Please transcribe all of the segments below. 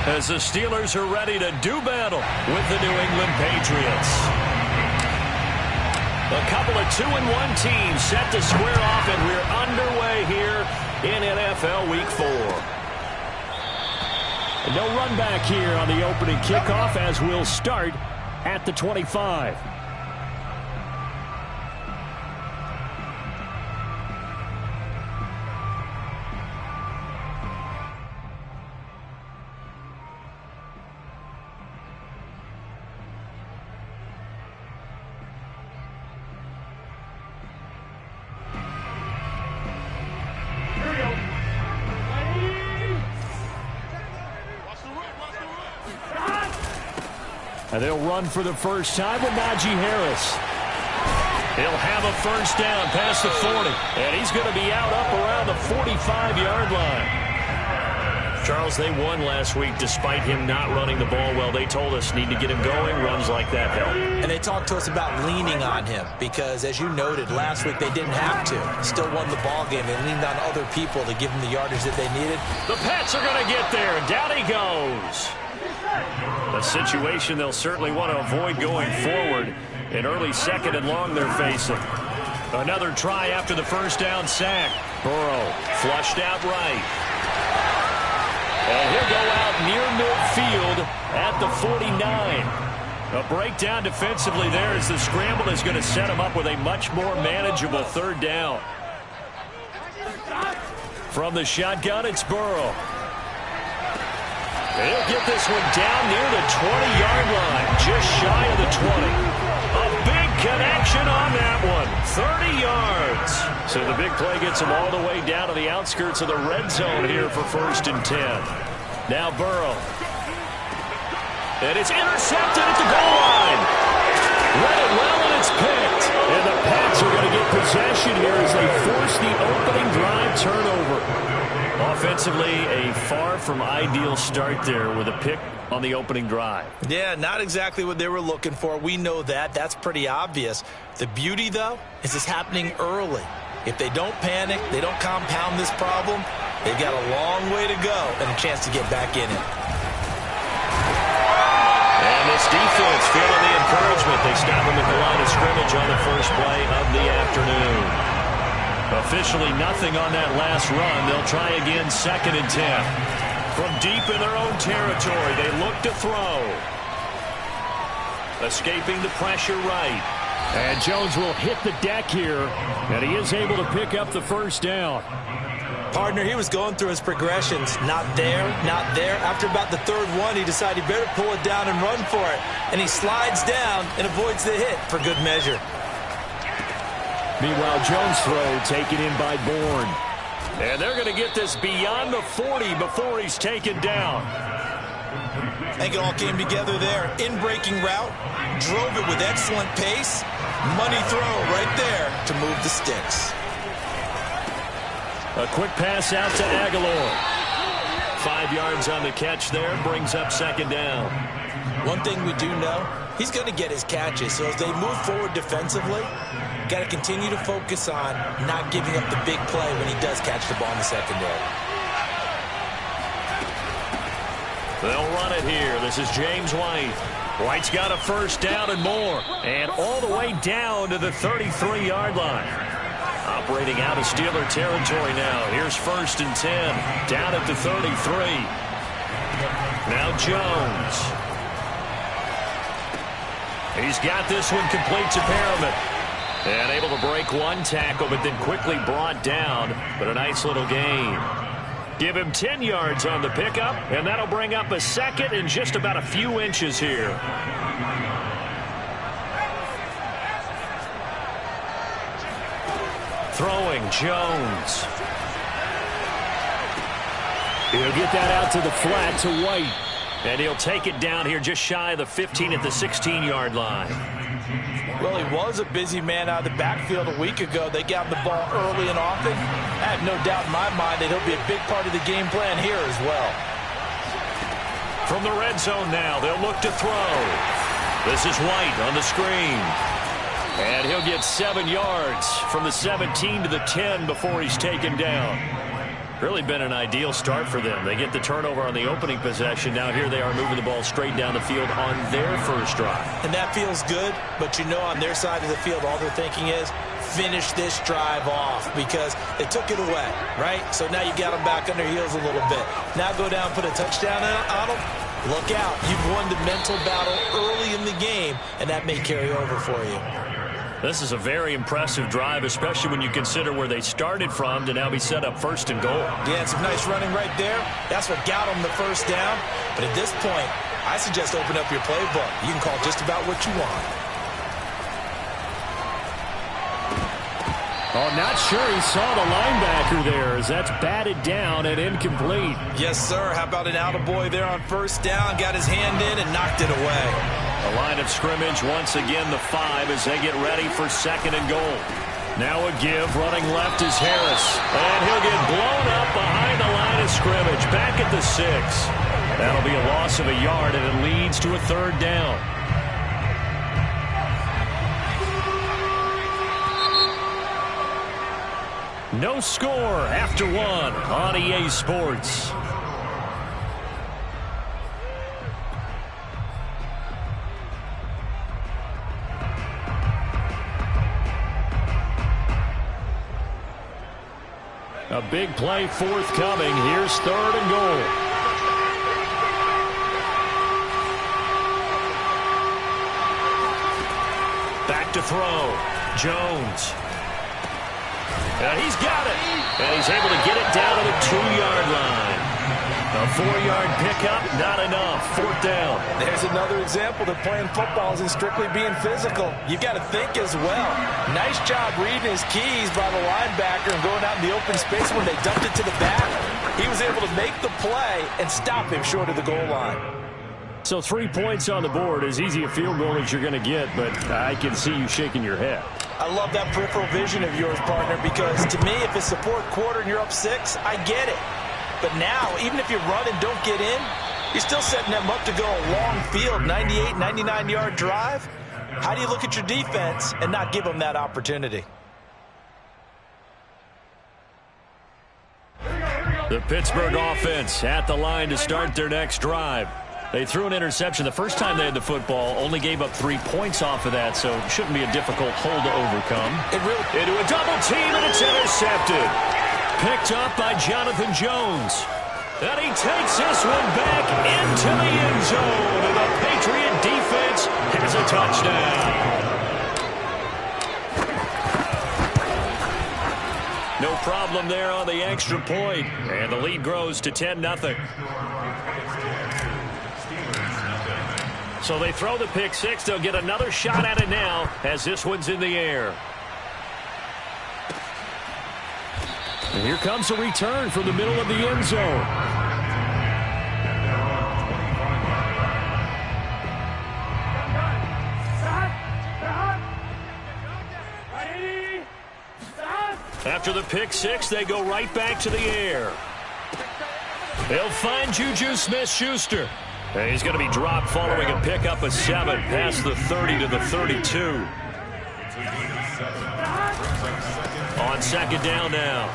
as the Steelers are ready to do battle with the New England Patriots. A couple of 2-1 teams set to square off, and we're underway here in NFL Week 4. No run back here on the opening kickoff as we'll start at the 25. And they'll run for the first time with Najee Harris. He'll have a first down past the 40. And he's going to be out up around the 45-yard line. Charles, they won last week despite him not running the ball well. They told us need to get him going. Runs like that help. And they talked to us about leaning on him because, as you noted, last week they didn't have to. Still won the ball game. They leaned on other people to give them the yardage that they needed. The Pats are going to get there. Down he goes. A situation they'll certainly want to avoid going forward. An early second and long they're facing. Another try after the first down sack. Burrow flushed out right. And he'll go out near midfield at the 49. A breakdown defensively there as the scramble is going to set him up with a much more manageable third down. From the shotgun, it's Burrow. He'll get this one down near the 20-yard line, just shy of the 20. A big connection on that one, 30 yards. So the big play gets him all the way down to the outskirts of the red zone here for 1st and 10. Now Burrow. And it's intercepted at the goal line. Read it well, and it's picked. And the Pats are going to get possession here as they force the opening drive turnover. Offensively, a far from ideal start there with a pick on the opening drive. Yeah, not exactly what they were looking for. We know that. That's pretty obvious. The beauty, though, is it's happening early. If they don't panic, they don't compound this problem, they've got a long way to go and a chance to get back in it. And this defense feeling the encouragement. They stop him at the line of scrimmage on the first play of the afternoon. Officially nothing on that last run. They'll try again 2nd and 10. From deep in their own territory, they look to throw. Escaping the pressure right. And Jones will hit the deck here. And he is able to pick up the first down. Partner, he was going through his progressions. Not there, not there. After about the 3rd one, he decided he better pull it down and run for it. And he slides down and avoids the hit for good measure. Meanwhile, Jones' throw taken in by Bourne. And they're going to get this beyond the 40 before he's taken down. I think it all came together there. In-breaking route, drove it with excellent pace. Money throw right there to move the sticks. A quick pass out to Aguilar. 5 yards on the catch there, brings up 2nd down. One thing we do know, he's going to get his catches. So as they move forward defensively, got to continue to focus on not giving up the big play when he does catch the ball in the secondary. They'll run it here. This is James White. White's got a first down and more. And all the way down to the 33-yard line. Operating out of Steeler territory now. Here's 1st and 10. Down at the 33. Now Jones. He's got this one complete to Perriman. And able to break one tackle, but then quickly brought down. But a nice little gain. Give him 10 yards on the pickup, and that'll bring up a 2nd and just about a few inches here. Throwing, Jones. He'll get that out to the flat to White. And he'll take it down here just shy of the 15 at the 16-yard line. Well, he was a busy man out of the backfield a week ago. They got the ball early and often. I have no doubt in my mind that he'll be a big part of the game plan here as well. From the red zone now, they'll look to throw. This is White on the screen. And he'll get 7 yards from the 17 to the 10 before he's taken down. Really been an ideal start for them. They get the turnover on the opening possession. Now here they are moving the ball straight down the field on their first drive. And that feels good, but you know on their side of the field all they're thinking is finish this drive off because they took it away, right? So now you got them back on their heels a little bit. Now go down, put a touchdown on them. Look out. You've won the mental battle early in the game, and that may carry over for you. This is a very impressive drive, especially when you consider where they started from to now be set up first and goal. Yeah, some nice running right there. That's what got them the first down. But at this point, I suggest open up your playbook. You can call just about what you want. Oh, not sure he saw the linebacker there as that's batted down and incomplete. Yes, sir. How about an attaboy there on first down? Got his hand in and knocked it away. The line of scrimmage once again the 5 as they get ready for second and goal. Now a give. Running left is Harris. And he'll get blown up behind the line of scrimmage. Back at the 6. That'll be a loss of a yard, and it leads to a third down. No score after 1 on EA Sports. A big play forthcoming. Here's third and goal. Back to throw. Jones. And he's got it. And he's able to get it down to the 2-yard line. A 4-yard pickup, not enough. Fourth down. There's another example that playing football isn't strictly being physical. You've got to think as well. Nice job reading his keys by the linebacker and going out in the open space when they dumped it to the back. He was able to make the play and stop him short of the goal line. So 3 points on the board, as easy a field goal as you're going to get, but I can see you shaking your head. I love that peripheral vision of yours, partner, because to me, if it's the fourth quarter and you're up 6, I get it. But now, even if you run and don't get in, you're still setting them up to go a long field, 98, 99-yard drive. How do you look at your defense and not give them that opportunity? The Pittsburgh offense at the line to start their next drive. They threw an interception the first time they had the football, only gave up 3 points off of that, so it shouldn't be a difficult hole to overcome. Into a double team, and it's intercepted. Picked up by Jonathan Jones. And he takes this one back into the end zone, and the Patriot defense has a touchdown. No problem there on the extra point, and the lead grows to 10-0. So they throw the pick 6. They'll get another shot at it now as this one's in the air. And here comes a return from the middle of the end zone. After the pick 6, they go right back to the air. They'll find Juju Smith-Schuster. And he's going to be dropped following a pickup of 7 past the 30 to the 32. On second down now,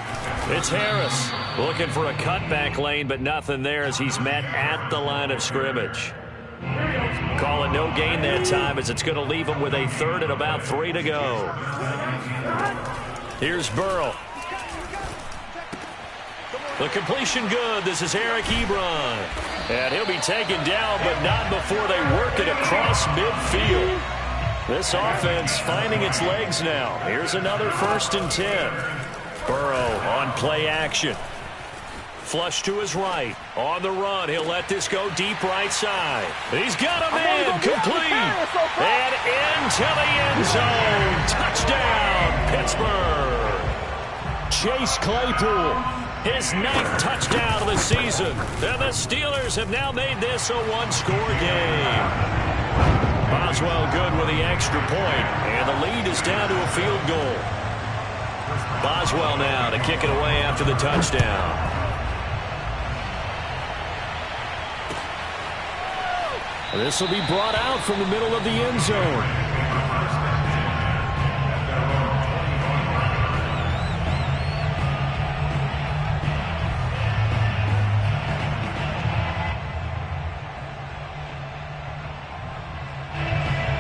it's Harris looking for a cutback lane, but nothing there as he's met at the line of scrimmage. Calling no gain that time as it's going to leave him with a third and about 3 to go. Here's Burrow. The completion good. This is Eric Ebron. And he'll be taken down, but not before they work it across midfield. This offense finding its legs now. Here's another 1st and 10. Burrow on play action. Flush to his right. On the run. He'll let this go deep right side. He's got a man. Complete. And into the end zone. Touchdown, Pittsburgh. Chase Claypool. His 9th touchdown of the season. And the Steelers have now made this a 1-score game. Boswell good with the extra point. And the lead is down to a field goal. Boswell now to kick it away after the touchdown. This will be brought out from the middle of the end zone.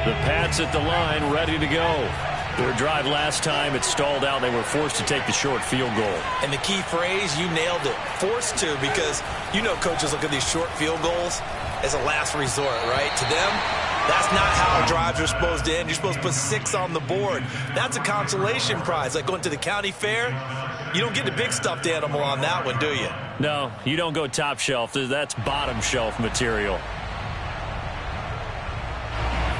The Pats at the line, ready to go. Their drive last time, it stalled out. They were forced to take the short field goal. And the key phrase, you nailed it, forced to, because you know coaches look at these short field goals as a last resort, right? To them, that's not how drives are supposed to end. You're supposed to put 6 on the board. That's a consolation prize. Like going to the county fair, you don't get the big stuffed animal on that one, do you? No, you don't go top shelf. That's bottom shelf material.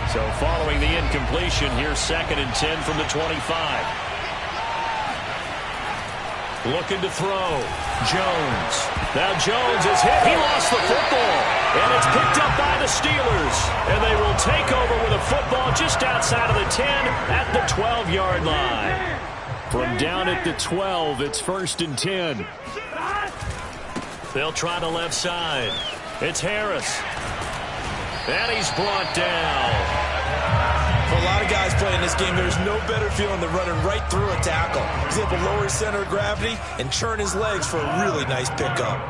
So following the incompletion, here's 2nd and 10 from the 25. Looking to throw. Jones. Now Jones is hit. He lost the football. And it's picked up by the Steelers. And they will take over with a football just outside of the 10 at the 12-yard line. From down at the 12, it's 1st and 10. They'll try the left side. It's Harris. And he's brought down. For a lot of guys playing this game, there's no better feeling than running right through a tackle. He's able to lower his center of gravity and churn his legs for a really nice pickup.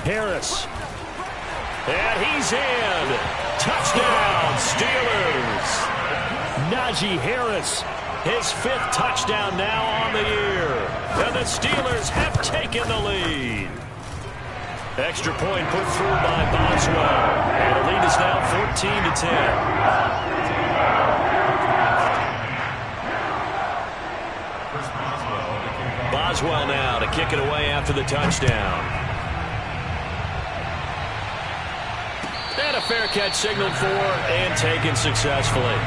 Harris. And he's in. Touchdown, Steelers. Najee Harris, his 5th touchdown now on the year. And the Steelers have taken the lead. Extra point put through by Boswell. And the lead is now 14-10. Boswell now to kick it away after the touchdown. And a fair catch signaled for and taken successfully.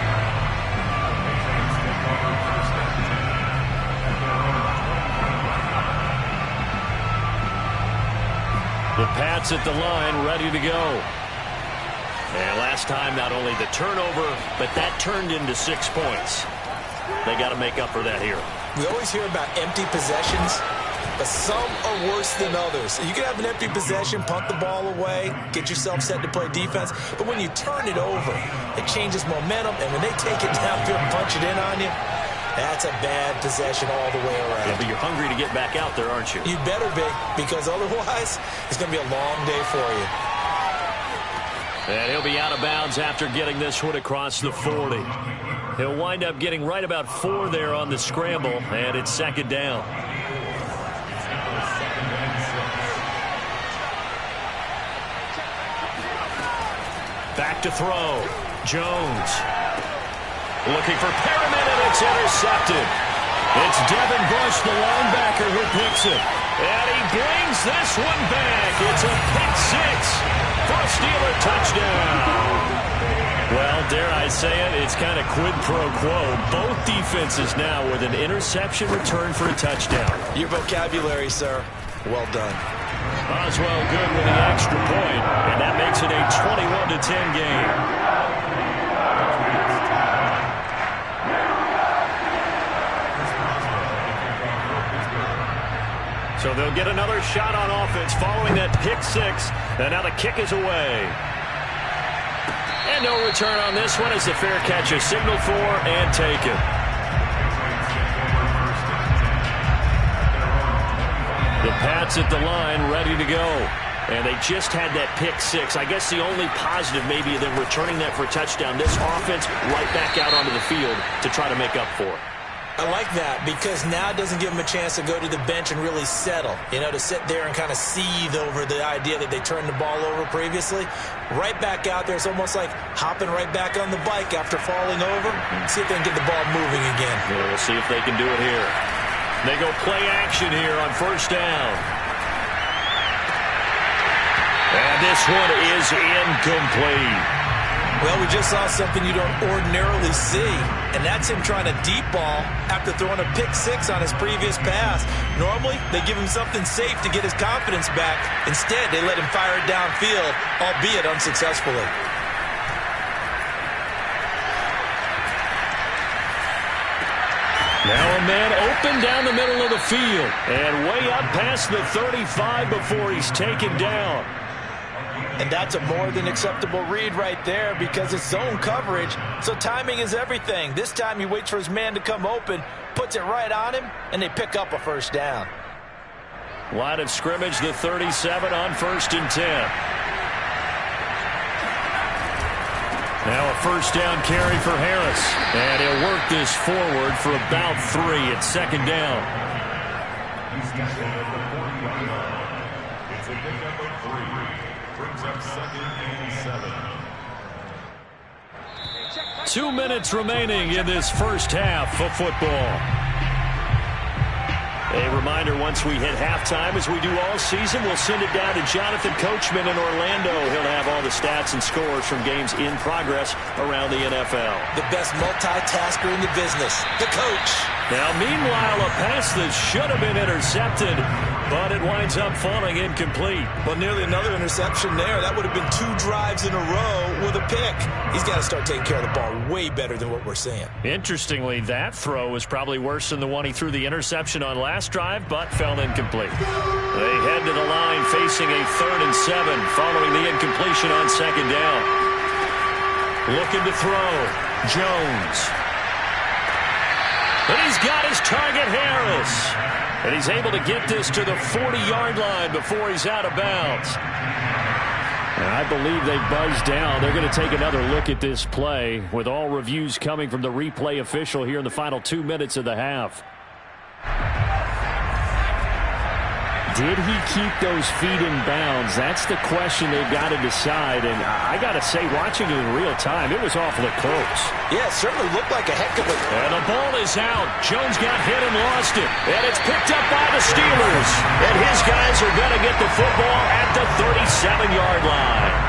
The Pats at the line, ready to go. And last time, not only the turnover, but that turned into 6 points. They got to make up for that here. We always hear about empty possessions, but some are worse than others. You can have an empty possession, punt the ball away, get yourself set to play defense, but when you turn it over, it changes momentum, and when they take it downfield and punch it in on you, that's a bad possession all the way around. Yeah, but you're hungry to get back out there, aren't you? You better be, because otherwise, it's going to be a long day for you. And he'll be out of bounds after getting this one across the 40. He'll wind up getting right about 4 there on the scramble, and it's 2nd down. Back to throw. Jones. Looking for Perriman, and it's intercepted. It's Devin Bush, the linebacker, who picks it. And he brings this one back. It's a pick 6 for a Steeler touchdown. Well, dare I say it, it's kind of quid pro quo. Both defenses now with an interception return for a touchdown. Your vocabulary, sir. Well done. Boswell good with the extra point, and that makes it a 21-10 game. So they'll get another shot on offense following that pick 6. And now the kick is away. And no return on this one as the fair catch is signaled for and taken. The Pats at the line ready to go. And they just had that pick 6. I guess the only positive maybe of them returning that for a touchdown. This offense right back out onto the field to try to make up for it. I like that because now it doesn't give them a chance to go to the bench and really settle, you know, to sit there and kind of seethe over the idea that they turned the ball over previously. Right back out there, it's almost like hopping right back on the bike after falling over. See if they can get the ball moving again. Yeah, we'll see if they can do it here. They go play action here on 1st down. And this one is incomplete. Well, we just saw something you don't ordinarily see, and that's him trying to deep ball after throwing a pick 6 on his previous pass. Normally, they give him something safe to get his confidence back. Instead, they let him fire it downfield, albeit unsuccessfully. Now a man open down the middle of the field and way up past the 35 before he's taken down. And that's a more than acceptable read right there because it's zone coverage, so timing is everything. This time he waits for his man to come open, puts it right on him, and they pick up a 1st down. Line of scrimmage, the 37 on 1st and 10. Now a first down carry for Harris. And he'll work this forward for about 3 at second down. He's got the 40-yard line. It's a pickup of 3. Brings up 2nd and 7. 2 minutes remaining in this first half of football. A reminder, once we hit halftime, as we do all season, we'll send it down to Jonathan Coachman in Orlando. He'll have all the stats and scores from games in progress around the NFL. The best multitasker in the business, the coach. Now, meanwhile, a pass that should have been intercepted, but it winds up falling incomplete. Well, nearly another interception there. That would have been 2 drives in a row with a pick. He's got to start taking care of the ball way better than what we're seeing. Interestingly, that throw was probably worse than the one he threw the interception on last drive, but fell incomplete. They head to the line facing a 3rd and 7 following the incompletion on second down. Looking to throw. Jones. And he's got his target, Harris. And he's able to get this to the 40-yard line before he's out of bounds. And I believe they buzzed down. They're going to take another look at this play with all reviews coming from the replay official here in the final 2 minutes of the half. Did he keep those feet in bounds? That's the question they've got to decide. And I got to say, watching it in real time, it was awfully close. Yeah, it certainly looked like a heck of a... And the ball is out. Jones got hit and lost it. And it's picked up by the Steelers. And his guys are going to get the football at the 37-yard line.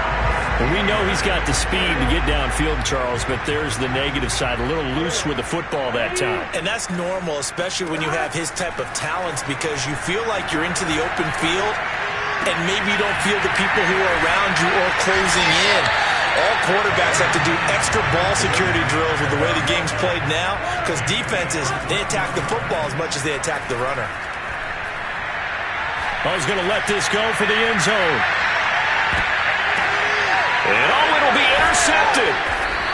We know he's got the speed to get downfield, Charles, but there's the negative side. A little loose with the football that time. And that's normal, especially when you have his type of talents, because you feel like you're into the open field and maybe you don't feel the people who are around you or closing in. All quarterbacks have to do extra ball security drills with the way the game's played now, because defenses, they attack the football as much as they attack the runner. Oh, he's going to let this go for the end zone. And it'll be intercepted.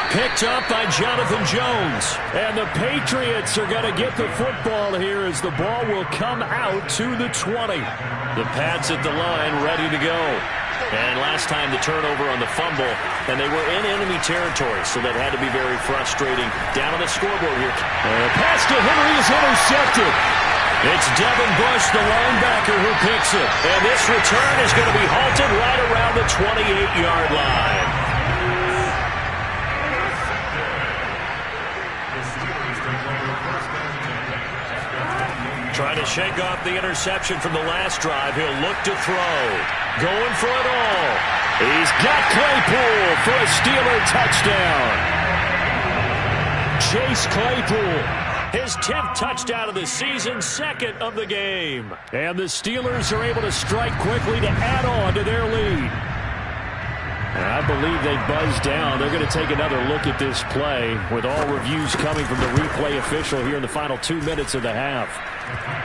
Picked up by Jonathan Jones. And the Patriots are going to get the football here as the ball will come out to the 20. The Pats at the line ready to go. And last time the turnover on the fumble, and they were in enemy territory, so that had to be very frustrating. Down on the scoreboard here. Pass to Henry is intercepted. It's Devin Bush, the linebacker, who picks it. And this return is going to be halted right around the 28-yard line. Trying to shake off the interception from the last drive. He'll look to throw. Going for it all. He's got Claypool for a Steeler touchdown. Chase Claypool. His 10th touchdown of the season, 2nd of the game. And the Steelers are able to strike quickly to add on to their lead. And I believe they buzzed down. They're going to take another look at this play with all reviews coming from the replay official here in the final 2 minutes of the half.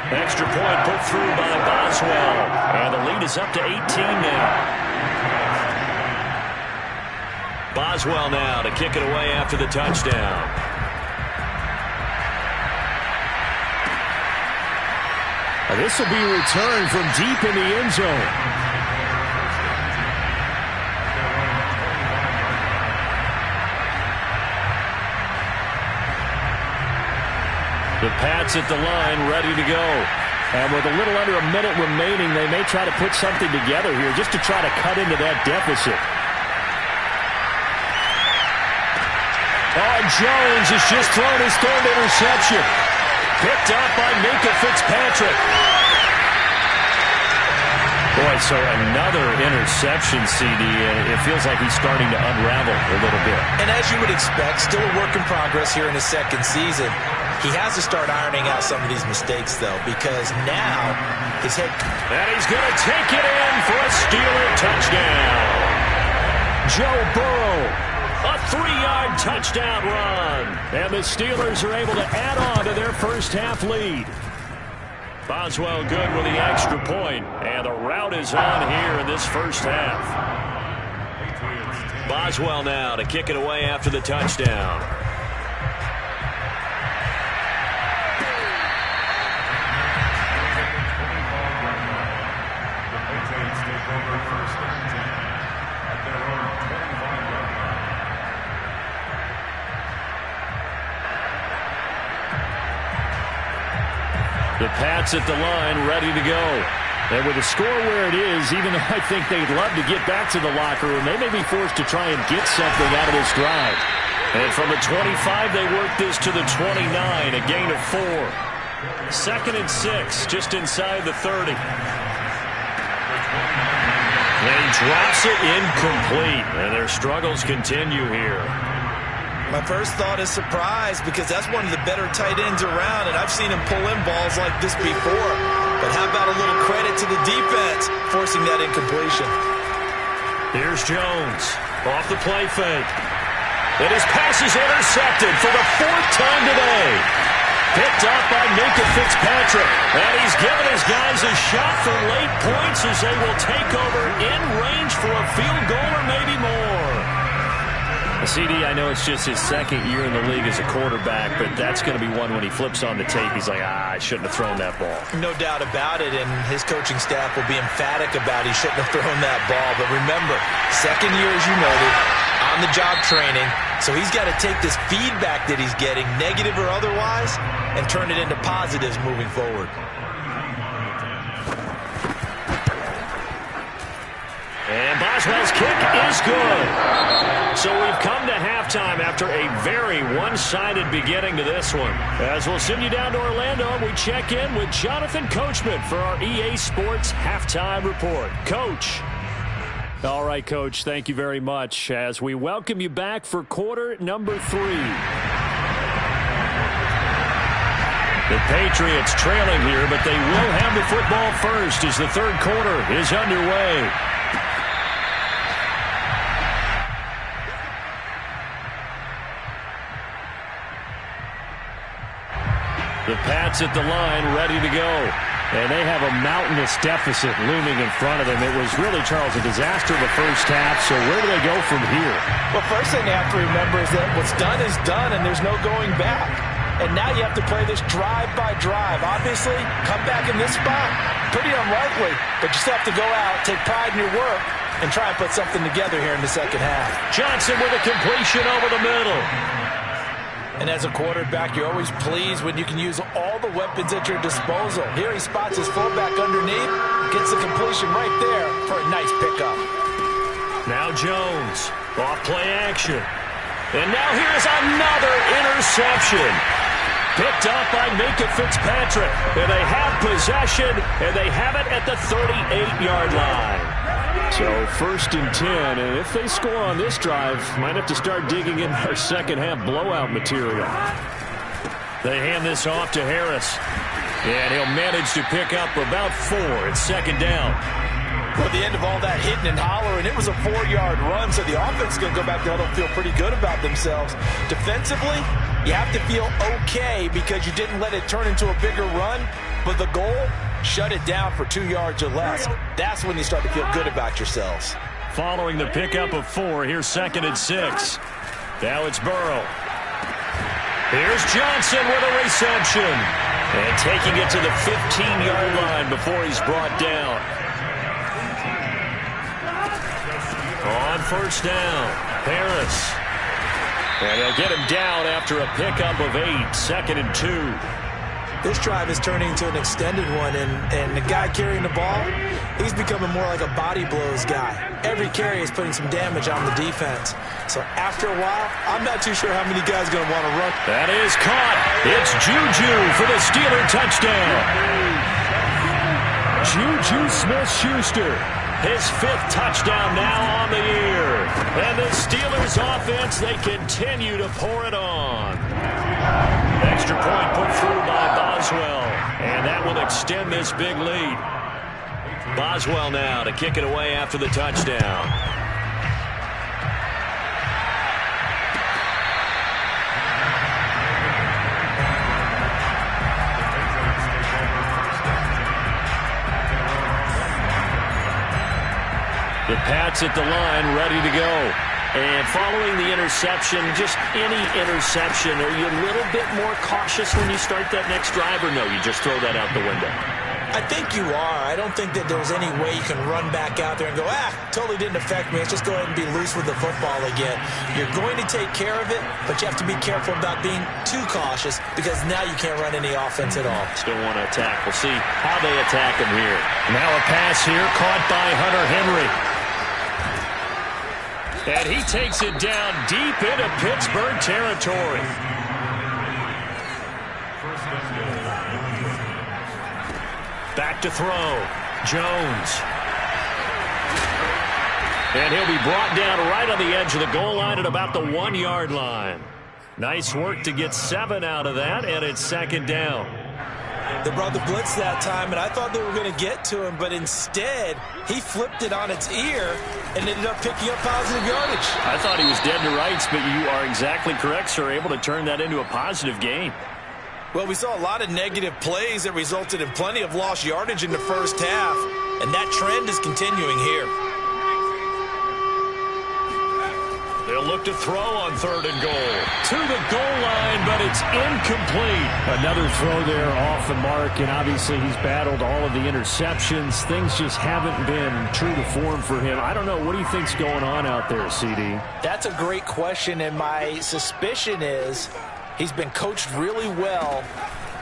Extra point put through by Boswell. And the lead is up to 18 now. Boswell now to kick it away after the touchdown. This will be returned from deep in the end zone. The Pats at the line ready to go. And with a little under a minute remaining, they may try to put something together here just to try to cut into that deficit. Oh, Jones has just thrown his 3rd interception. Picked up by Minkah Fitzpatrick. Boy, so another interception, CD, and it feels like he's starting to unravel a little bit. And as you would expect, still a work in progress here in his 2nd season. He has to start ironing out some of these mistakes, though, because now his head... And he's going to take it in for a Steeler touchdown. Joe Burrow. A 3-yard touchdown run. And the Steelers are able to add on to their first half lead. Boswell good with the extra point. And the route is on here in this first half. Boswell now to kick it away after the touchdown. The Pats at the line, ready to go. And with the score where it is, even though I think they'd love to get back to the locker room, they may be forced to try and get something out of this drive. And from the 25, they work this to the 29, a gain of 4. 2nd and 6, just inside the 30. And he drops it incomplete, and their struggles continue here. My first thought is surprise, because that's one of the better tight ends around, and I've seen him pull in balls like this before. But how about a little credit to the defense forcing that incompletion? Here's Jones off the play fake. And his pass is intercepted for the 4th time today. Picked up by Minkah Fitzpatrick. And he's given his guys a shot for late points as they will take over in range for a field goal or maybe more. CD, I know it's just his 2nd year in the league as a quarterback, but that's going to be one when he flips on the tape. He's like, I shouldn't have thrown that ball. No doubt about it, and his coaching staff will be emphatic about he shouldn't have thrown that ball. But remember, 2nd year, as you noted, on-the-job training, so he's got to take this feedback that he's getting, negative or otherwise, and turn it into positives moving forward. And Boswell's kick is good. So we've come to halftime after a very one-sided beginning to this one. As we'll send you down to Orlando, we check in with Jonathan Coachman for our EA Sports Halftime Report. Coach. All right, Coach, thank you very much as we welcome you back for quarter number 3. The Patriots trailing here, but they will have the football first as the 3rd quarter is underway. The Pats at the line, ready to go. And they have a mountainous deficit looming in front of them. It was really, Charles, a disaster the first half, so where do they go from here? Well, first thing they have to remember is that what's done is done, and there's no going back. And now you have to play this drive by drive. Obviously, come back in this spot, pretty unlikely, but you still have to go out, take pride in your work, and try and put something together here in the second half. Johnson with a completion over the middle. And as a quarterback, you're always pleased when you can use all the weapons at your disposal. Here he spots his fullback underneath, gets the completion right there for a nice pickup. Now Jones, off play action. And now here's another interception. Picked up by Minkah Fitzpatrick. And they have possession, and they have it at the 38-yard line. So 1st and 10, and if they score on this drive, might have to start digging in their second half blowout material. They hand this off to Harris, and he'll manage to pick up about 4. It's 2nd down. Well, the end of all that hitting and hollering, it was a 4-yard run, so the offense is going to go back there and feel pretty good about themselves. Defensively, you have to feel okay because you didn't let it turn into a bigger run, but the goal, shut it down for 2 yards or less. That's when you start to feel good about yourselves. Following the pickup of 4, here's 2nd and 6. Now it's Burrow. Here's Johnson with a reception. And taking it to the 15-yard line before he's brought down. On 1st down, Harris. And they'll get him down after a pickup of 8, 2nd and 2. This drive is turning into an extended one, and the guy carrying the ball, he's becoming more like a body blows guy. Every carry is putting some damage on the defense. So after a while, I'm not too sure how many guys are going to want to run. That is caught. It's Juju for the Steeler touchdown. Juju Smith-Schuster, his 5th touchdown now on the year. And the Steelers offense, they continue to pour it on. Extra point put through by Boswell, and that will extend this big lead. Boswell now to kick it away after the touchdown. The Pats at the line, ready to go. And following the interception, just any interception, are you a little bit more cautious when you start that next drive, or no, you just throw that out the window? I think you are. I don't think that there's any way you can run back out there and go, totally didn't affect me. Let's just go ahead and be loose with the football again. You're going to take care of it, but you have to be careful about being too cautious because now you can't run any offense at all. Still want to attack. We'll see how they attack him here. Now a pass here caught by Hunter Henry. And he takes it down deep into Pittsburgh territory. Back to throw. Jones. And he'll be brought down right on the edge of the goal line at about the 1-yard line. Nice work to get 7 out of that, and it's second down. They brought the blitz that time, and I thought they were going to get to him, but instead he flipped it on its ear and ended up picking up positive yardage. I thought he was dead to rights, but you are exactly correct, sir, able to turn that into a positive gain. Well, we saw a lot of negative plays that resulted in plenty of lost yardage in the first half, and that trend is continuing here. They'll look to throw on 3rd and goal. To the goal line, but it's incomplete. Another throw there off the mark, and obviously he's battled all of the interceptions. Things just haven't been true to form for him. I don't know. What do you think's going on out there, CD? That's a great question, and my suspicion is he's been coached really well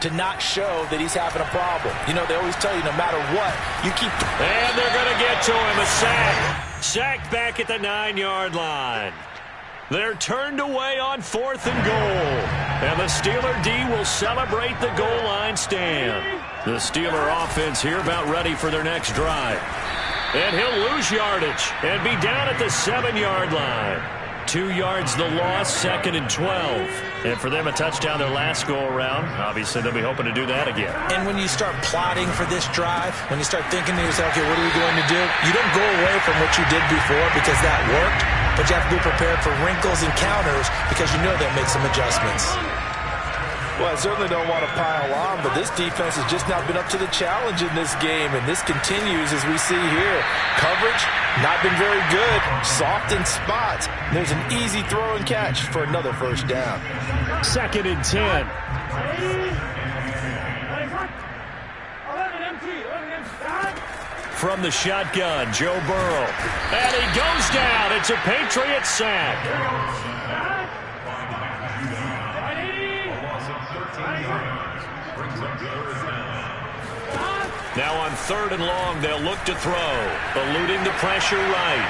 to not show that he's having a problem. You know, they always tell you no matter what, you keep... And they're going to get to him. A sack. Sacked back at the 9-yard line. They're turned away on 4th and goal. And the Steeler D will celebrate the goal line stand. The Steeler offense here about ready for their next drive. And he'll lose yardage and be down at the 7-yard line. 2 yards the loss, 2nd and 12. And for them, a touchdown their last go-around. Obviously, they'll be hoping to do that again. And when you start plotting for this drive, when you start thinking to yourself, okay, what are we going to do? You don't go away from what you did before because that worked, but you have to be prepared for wrinkles and counters because you know they'll make some adjustments. Well, I certainly don't want to pile on, but this defense has just not been up to the challenge in this game, and this continues as we see here. Coverage, not been very good, soft in spots. There's an easy throw and catch for another first down. 2nd and 10. From the shotgun, Joe Burrow. And he goes down. It's a Patriot sack. Now on 3rd and long, they'll look to throw. Eluding the pressure right.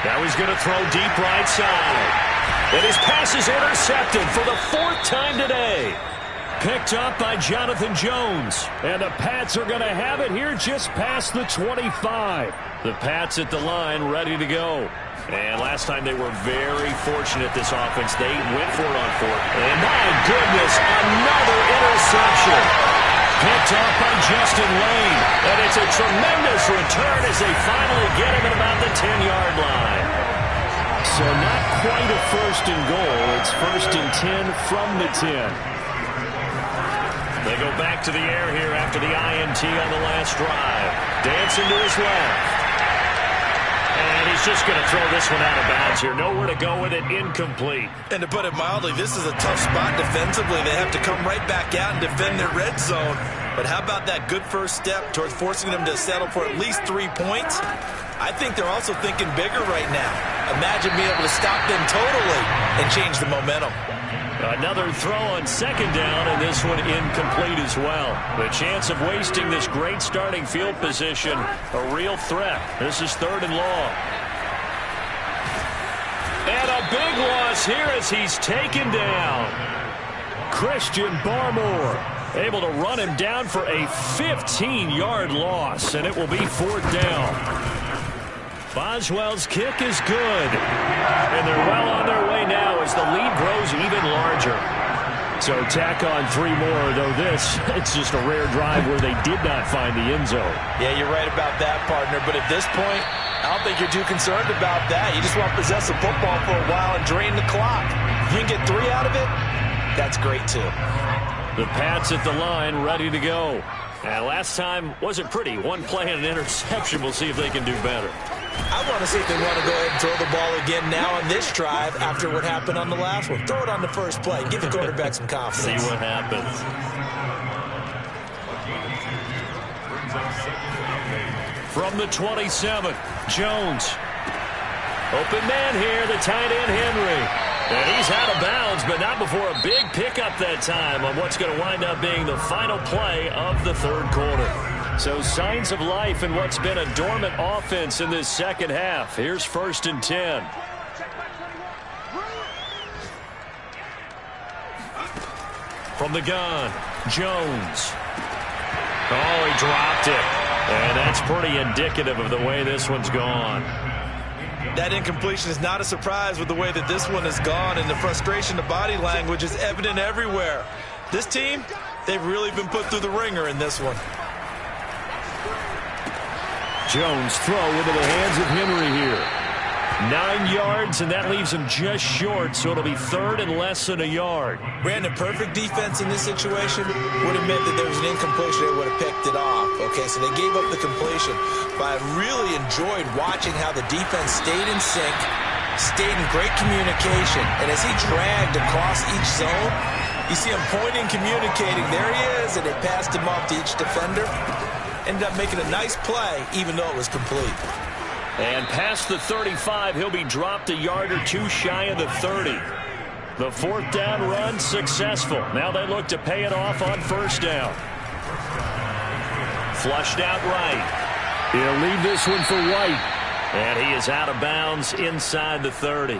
Now he's going to throw deep right side. And his pass is intercepted for the 4th time today. Picked up by Jonathan Jones. And the Pats are going to have it here just past the 25. The Pats at the line ready to go. And last time they were very fortunate, this offense. They went for it on 4th. And my goodness, another interception. Picked up by Justin Lane. And it's a tremendous return as they finally get him at about the 10-yard line. So not quite a 1st and goal. It's 1st and 10 from the 10. They go back to the air here after the INT on the last drive. Dancing to his left. And he's just going to throw this one out of bounds here. Nowhere to go with it. Incomplete. And to put it mildly, this is a tough spot defensively. They have to come right back out and defend their red zone. But how about that good first step towards forcing them to settle for at least 3 points? I think they're also thinking bigger right now. Imagine being able to stop them totally and change the momentum. Another throw on 2nd down, and this one incomplete as well. The chance of wasting this great starting field position, a real threat. This is 3rd and long. And a big loss here as he's taken down. Christian Barmore able to run him down for a 15-yard loss, and it will be 4th down. Boswell's kick is good. And they're well on their way now as the lead grows even larger. So tack on 3 more, though this, it's just a rare drive where they did not find the end zone. Yeah, you're right about that, partner. But at this point, I don't think you're too concerned about that. You just want to possess the football for a while and drain the clock. If you can get 3 out of it, that's great, too. The Pats at the line ready to go. And last time wasn't pretty. 1 play and an interception. We'll see if they can do better. I want to see if they want to go ahead and throw the ball again now on this drive after what happened on the last one. Throw it on the first play. Give the quarterback some confidence. See what happens. From the 27, Jones. Open man here, the tight end Henry. And he's out of bounds, but not before a big pickup that time on what's going to wind up being the final play of the third quarter. So signs of life in what's been a dormant offense in this second half. Here's 1st and 10. From the gun, Jones. Oh, he dropped it. And that's pretty indicative of the way this one's gone. That incompletion is not a surprise with the way that this one has gone, and the frustration, the body language is evident everywhere. This team, they've really been put through the ringer in this one. Jones throw into the hands of Henry here. 9 yards, and that leaves him just short, so it'll be 3rd and less than a yard. Brandon, perfect defense in this situation would have meant that there was an incompletion. They would have picked it off. Okay, so they gave up the completion. But I really enjoyed watching how the defense stayed in sync, stayed in great communication. And as he dragged across each zone, you see him pointing, communicating. There he is, and they passed him off to each defender. Ended up making a nice play, even though it was complete. And past the 35, he'll be dropped a yard or two shy of the 30. The 4th down run successful. Now they look to pay it off on 1st down. Flushed out right. He'll leave this one for White. And he is out of bounds inside the 30.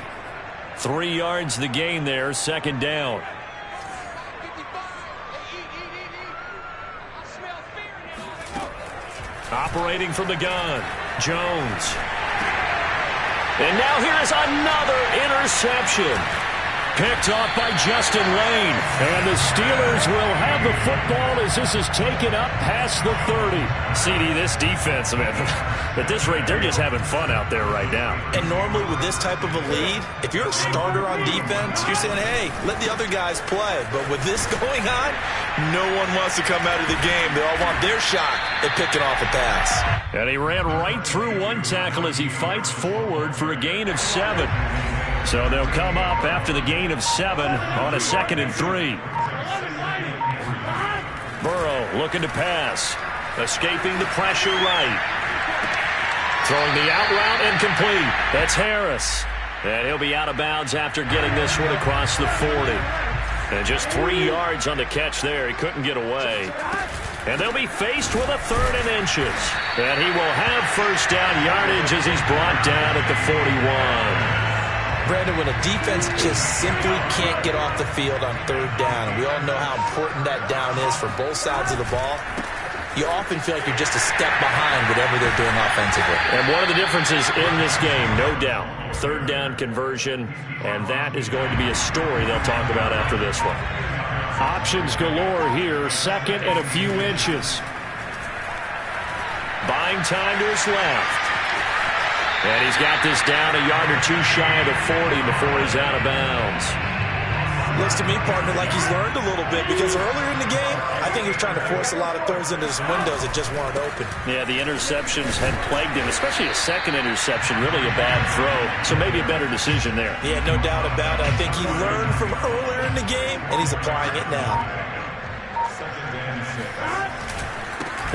3 yards the gain there, 2nd down. Operating from the gun, Jones. And now here's another interception. Picked off by Justin Lane. And the Steelers will have the football as this is taken up past the 30. CD, this defense, man, at this rate, they're just having fun out there right now. And normally with this type of a lead, if you're a starter on defense, you're saying, hey, let the other guys play. But with this going on, no one wants to come out of the game. They all want their shot at picking off a pass. And he ran right through one tackle as he fights forward for a gain of 7. So they'll come up after the gain of 7 on a 2nd and 3. Burrow looking to pass. Escaping the pressure right. Throwing the out route incomplete. That's Harris. And he'll be out of bounds after getting this one across the 40. And just 3 yards on the catch there. He couldn't get away. And they'll be faced with a 3rd and inches. And he will have 1st down yardage as he's brought down at the 41. Brandon, when a defense just simply can't get off the field on 3rd down, and we all know how important that down is for both sides of the ball, you often feel like you're just a step behind whatever they're doing offensively. And one of the differences in this game, no doubt, 3rd down conversion, and that is going to be a story they'll talk about after this one. Options galore here, 2nd and a few inches. Buying time to his left. And he's got this down a yard or two shy of the 40 before he's out of bounds. Looks to me, partner, like he's learned a little bit because earlier in the game, I think he was trying to force a lot of throws into some windows that just weren't open. Yeah, the interceptions had plagued him, especially a 2nd interception, really a bad throw. So maybe a better decision there. Yeah, no doubt about it. I think he learned from earlier in the game, and he's applying it now.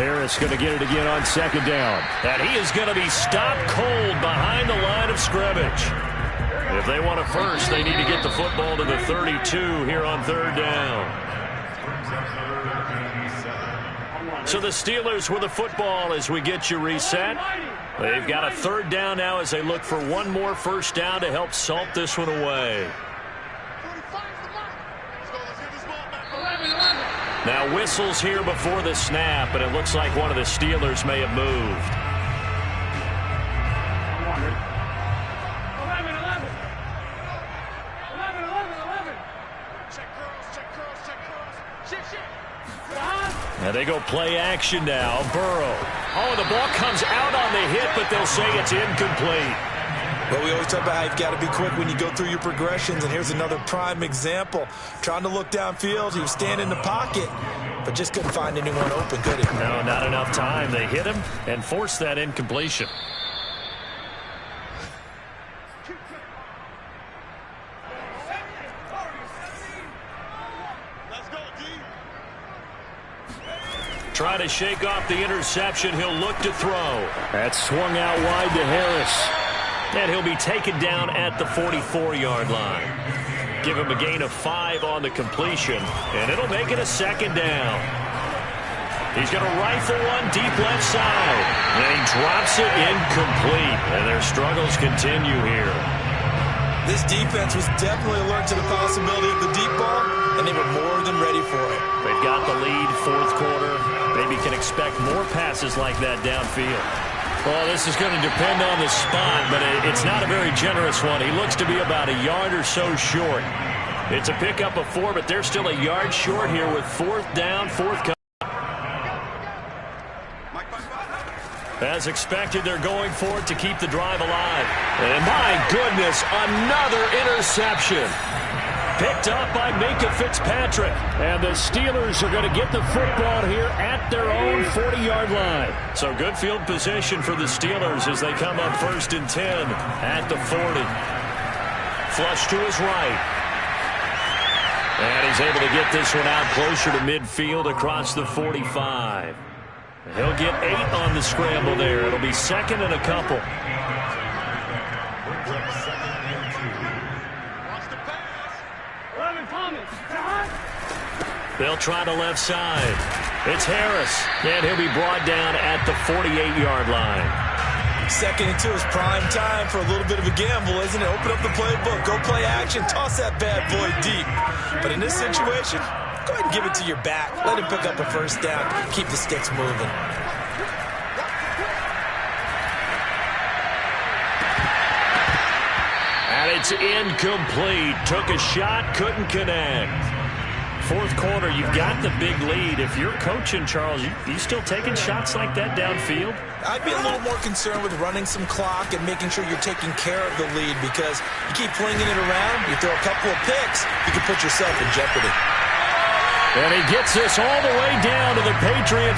Harris going to get it again on 2nd down. And he is going to be stopped cold behind the line of scrimmage. If they want a 1st, they need to get the football to the 32 here on 3rd down. So the Steelers with the football as we get you reset. They've got a 3rd down now as they look for one more 1st down to help salt this one away. Now whistles here before the snap, and it looks like one of the Steelers may have moved. And they go play action now. Burrow. Oh, the ball comes out on the hit, but they'll say it's incomplete. Well, we always talk about how you've got to be quick when you go through your progressions, and here's another prime example. Trying to look downfield, he was standing in the pocket, but just couldn't find anyone open, could he? No, not enough time. They hit him and forced that incompletion. try to shake off the interception. He'll look to throw. That's swung out wide to Harris. And he'll be taken down at the 44-yard line. Give him a gain of 5 on the completion, and it'll make it a second down. He's going to rifle one deep left side, and he drops it incomplete, and their struggles continue here. This defense was definitely alert to the possibility of the deep ball, and they were more than ready for it. They've got the lead, fourth quarter. Maybe can expect more passes like that downfield. Well, this is going to depend on the spot, but it's not a very generous one. He looks to be about a yard or so short. It's a pickup of 4, but they're still a yard short here with fourth down, fourth cut. As expected, they're going for it to keep the drive alive. And my goodness, another interception. Picked up by Minkah Fitzpatrick. And the Steelers are going to get the football here at their own 40-yard line. So good field position for the Steelers as they come up 1st and 10 at the 40. Flush to his right. And he's able to get this one out closer to midfield across the 45. He'll get 8 on the scramble there. It'll be second and a couple. They'll try the left side. It's Harris, and he'll be brought down at the 48-yard line. 2nd and 2 is prime time for a little bit of a gamble, isn't it? Open up the playbook, go play action, toss that bad boy deep. But in this situation, go ahead and give it to your back. Let him pick up a first down. Keep the sticks moving. And it's incomplete. Took a shot, couldn't connect. Fourth quarter, you've got the big lead. If you're coaching, Charles, you still taking shots like that downfield? I'd be a little more concerned with running some clock and making sure you're taking care of the lead, because you keep flinging it around, you throw a couple of picks, you can put yourself in jeopardy. And he gets this all the way down to the Patriots